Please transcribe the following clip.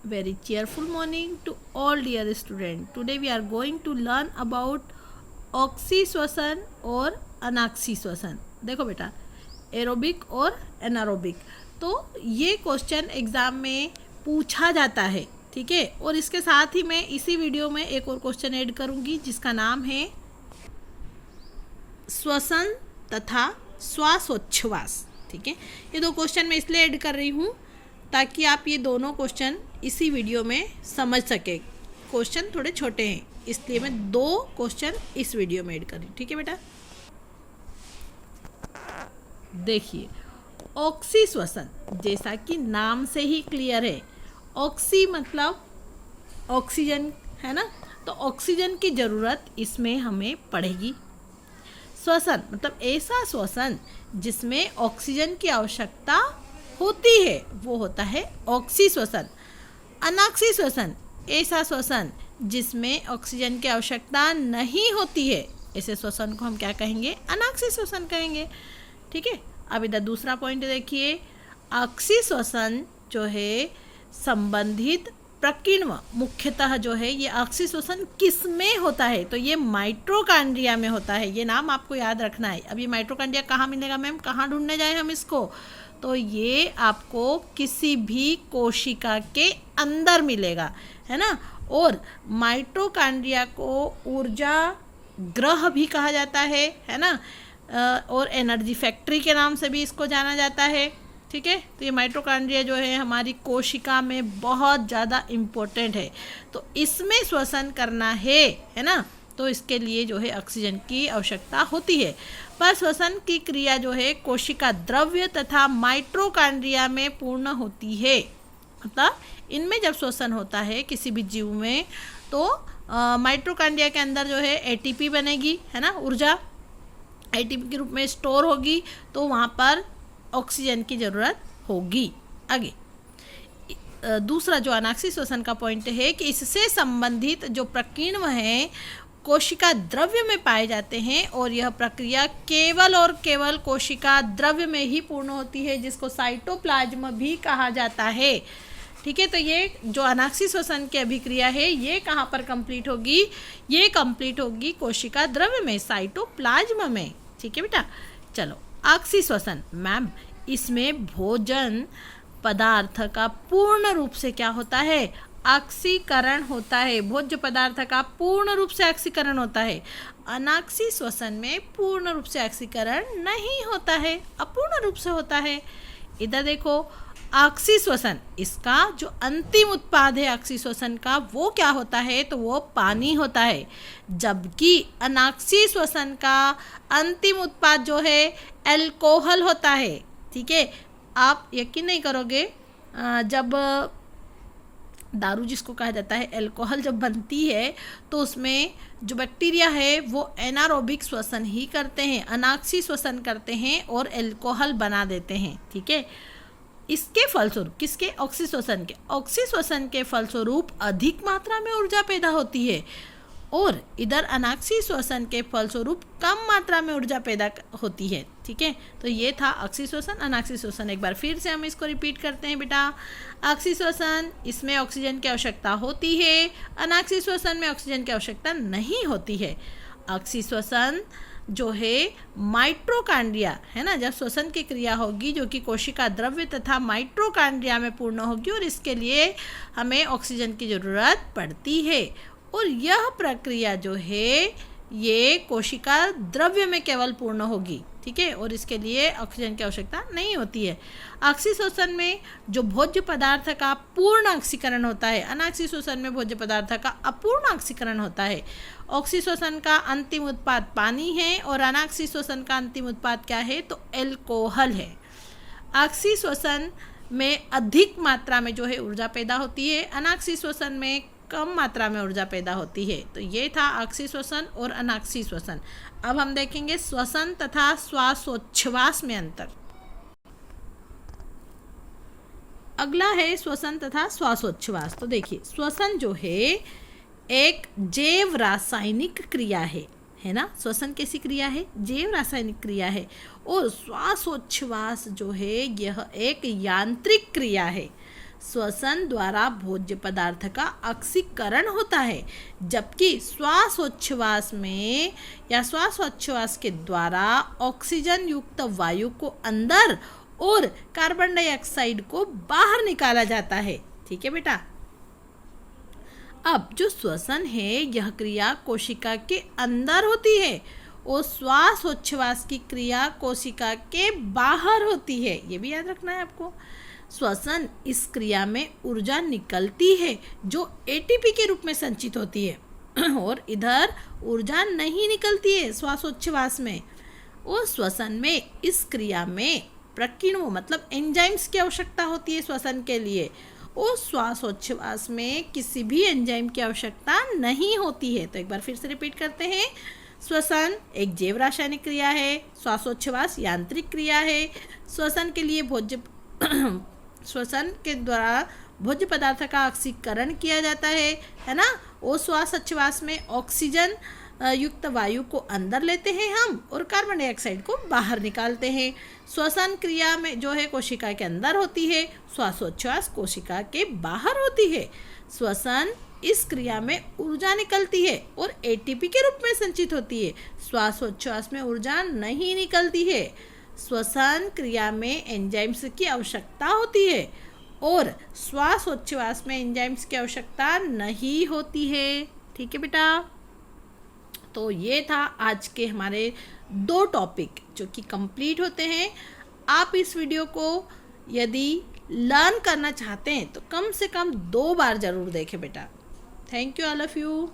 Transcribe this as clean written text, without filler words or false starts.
Very cheerful morning to all dear students. Today we are going to learn about ऑक्सीश्वसन और अनाक्सीश्वसन. देखो बेटा, aerobic और anaerobic, तो ये क्वेश्चन एग्ज़ाम में पूछा जाता है, ठीक है. और इसके साथ ही मैं इसी वीडियो में एक और क्वेश्चन ऐड करूँगी जिसका नाम है श्वसन तथा श्वासोच्छ्वास. ठीक है, ये दो क्वेश्चन मैं इसलिए ऐड कर रही हूँ ताकि आप ये दोनों क्वेश्चन इसी वीडियो में समझ सके. क्वेश्चन थोड़े छोटे हैं इसलिए मैं दो क्वेश्चन इस वीडियो में ऐड कर रही हूँ. ठीक है बेटा, देखिए ऑक्सीश्वसन, जैसा कि नाम से ही क्लियर है, ऑक्सी मतलब ऑक्सीजन है ना, तो ऑक्सीजन की ज़रूरत इसमें हमें पड़ेगी. श्वसन मतलब ऐसा श्वसन जिसमें ऑक्सीजन की आवश्यकता होती है, वो होता है ऑक्सीश्वसन. अनाक्सीश्वसन ऐसा श्वसन जिसमें ऑक्सीजन की आवश्यकता नहीं होती है, ऐसे श्वसन को हम क्या कहेंगे? अनाक्सीश्वसन कहेंगे. ठीक है, अब इधर दूसरा पॉइंट देखिए, ऑक्सीश्वसन जो है संबंधित प्रकीर्णन, मुख्यतः जो है ये ऑक्सीश्वसन किस में होता है? तो ये माइटोकॉन्ड्रिया में होता है. ये नाम आपको याद रखना है. अब ये माइटोकॉन्ड्रिया कहाँ मिलेगा मैम, कहाँ ढूंढने जाए हम इसको? तो ये आपको किसी भी कोशिका के अंदर मिलेगा, है ना. और माइटोकॉन्ड्रिया को ऊर्जा ग्रह भी कहा जाता है ना, और एनर्जी फैक्ट्री के नाम से भी इसको जाना जाता है. ठीक है, तो ये माइटोकॉन्ड्रिया जो है हमारी कोशिका में बहुत ज़्यादा इम्पोर्टेंट है. तो इसमें श्वसन करना है ना, तो इसके लिए जो है ऑक्सीजन की आवश्यकता होती है. पर श्वसन की क्रिया जो है कोशिका द्रव्य तथा माइटोकॉन्ड्रिया में पूर्ण होती है. मतलब इनमें जब श्वसन होता है किसी भी जीव में, तो माइटोकॉन्ड्रिया के अंदर जो है एटीपी बनेगी, है ना, ऊर्जा एटीपी के रूप में स्टोर होगी, तो वहाँ पर ऑक्सीजन की ज़रूरत होगी. आगे दूसरा जो अनाक्सीश्वसन का पॉइंट है कि इससे संबंधित जो प्रकीर्णन है कोशिका द्रव्य में पाए जाते हैं, और यह प्रक्रिया केवल और केवल कोशिका द्रव्य में ही पूर्ण होती है, जिसको साइटोप्लाज्म भी कहा जाता है. ठीक है, तो ये जो अनाक्सीश्वसन की अभिक्रिया है ये कहाँ पर कंप्लीट होगी? ये कंप्लीट होगी कोशिका द्रव्य में, साइटोप्लाज्म में. ठीक है बेटा, चलो ऑक्सीश्वसन मैम, इसमें भोजन पदार्थ का पूर्ण रूप से क्या होता है? ऑक्सीकरण होता है. भोज्य पदार्थ का पूर्ण रूप से ऑक्सीकरण होता है. अनाक्सीश्वसन में पूर्ण रूप से ऑक्सीकरण नहीं होता है, अपूर्ण रूप से होता है. इधर देखो ऑक्सीश्वसन, इसका जो अंतिम उत्पाद है ऑक्सीश्वसन का वो क्या होता है? तो वो पानी होता है. जबकि अनाक्सीश्वसन का अंतिम उत्पाद जो है अल्कोहल होता है. ठीक है, आप यकीन नहीं करोगे, जब दारू जिसको कहा जाता है अल्कोहल जब बनती है तो उसमें जो बैक्टीरिया है वो एनारोबिक श्वसन ही करते हैं, अनाक्सी श्वसन करते हैं और अल्कोहल बना देते हैं. ठीक है, इसके फलस्वरूप किसके? ऑक्सीश्वसन के फलस्वरूप अधिक मात्रा में ऊर्जा पैदा होती है, और इधर अनाक्सीश्वसन के फलस्वरूप कम मात्रा में ऊर्जा पैदा होती है. ठीक है, तो ये था ऑक्सीश्वसन अनाक्सीश्वसन. एक बार फिर से हम इसको रिपीट करते हैं बेटा. ऑक्सीश्वसन, इसमें ऑक्सीजन की आवश्यकता होती है, अनाक्सीश्वसन में ऑक्सीजन की आवश्यकता नहीं होती है. ऑक्सीश्वसन जो है माइटोकॉन्ड्रिया है ना, जब श्वसन की क्रिया होगी जो कि कोशिका द्रव्य तथा माइटोकॉन्ड्रिया में पूर्ण होगी, और इसके लिए हमें ऑक्सीजन की ज़रूरत पड़ती है. और यह प्रक्रिया जो है ये कोशिका द्रव्य में केवल पूर्ण होगी. ठीक है, और इसके लिए ऑक्सीजन की आवश्यकता नहीं होती है. ऑक्सीश्वसन में जो भोज्य पदार्थ का पूर्ण ऑक्सीकरण होता है, अनाक्सीश्वसन में भोज्य पदार्थ का अपूर्ण ऑक्सीकरण होता है. ऑक्सीश्वसन का अंतिम उत्पाद पानी है और अनाक्सीश्वसन का अंतिम उत्पाद क्या है? तो अल्कोहल है. ऑक्सीश्वसन में अधिक मात्रा में जो है ऊर्जा पैदा होती है, अनाक्सीश्वसन में कम मात्रा में ऊर्जा पैदा होती है. तो ये था ऑक्सीश्वसन और अनाक्सीश्वसन. अब हम देखेंगे श्वसन तथा श्वासोच्छ्वास में अंतर. अगला है श्वसन तथा श्वासोच्छ्वास. तो देखिए श्वसन जो है एक जैव रासायनिक क्रिया है ना. श्वसन कैसी क्रिया है? जैव रासायनिक क्रिया है. और श्वासोच्छ्वास जो है यह एक यांत्रिक क्रिया है. श्वसन द्वारा भोज्य पदार्थ का ऑक्सीकरण होता है, जबकि श्वासोच्छ्वास में या श्वासोच्छ्वास के द्वारा ऑक्सीजन युक्त वायु को अंदर और कार्बन डाइऑक्साइड को बाहर निकाला जाता है। ठीक है बेटा। अब जो श्वसन है यह क्रिया कोशिका के अंदर होती है और श्वासोच्छ्वास की क्रिया कोशिका के बाहर होती है, ये भी याद रखना है आपको। श्वसन इस क्रिया में ऊर्जा निकलती है जो एटीपी के रूप में संचित होती है और इधर ऊर्जा नहीं निकलती है श्वासोच्छ्वास में। और श्वसन में इस क्रिया में प्रकीर्णों मतलब एंजाइम्स की आवश्यकता होती है श्वसन के लिए, और श्वासोच्छ्वास में किसी भी एंजाइम की आवश्यकता नहीं होती है। तो एक बार फिर से रिपीट करते हैं। श्वसन एक जैव रासायनिक क्रिया है, श्वासोच्छ्वास यांत्रिक क्रिया है। श्वसन के लिए श्वसन के द्वारा भोज्य पदार्थ का ऑक्सीकरण किया जाता है ना। और श्वासोच्छ्वास में ऑक्सीजन युक्त वायु को अंदर लेते हैं हम और कार्बन डाइऑक्साइड को बाहर निकालते हैं। श्वसन क्रिया में जो है कोशिका के अंदर होती है, श्वासोच्छ्वास कोशिका के बाहर होती है। श्वसन इस क्रिया में ऊर्जा निकलती है और एटीपी के रूप में संचित होती है। श्वासोच्छ्वास में ऊर्जा नहीं निकलती है। श्वसन क्रिया में एंजाइम्स की आवश्यकता होती है और श्वासोच्छ्वास में एंजाइम्स की आवश्यकता नहीं होती है। ठीक है बेटा। तो ये था आज के हमारे 2 टॉपिक जो कि कंप्लीट होते हैं। आप इस वीडियो को यदि लर्न करना चाहते हैं तो कम से कम 2 बार ज़रूर देखें बेटा। Thank you all of you.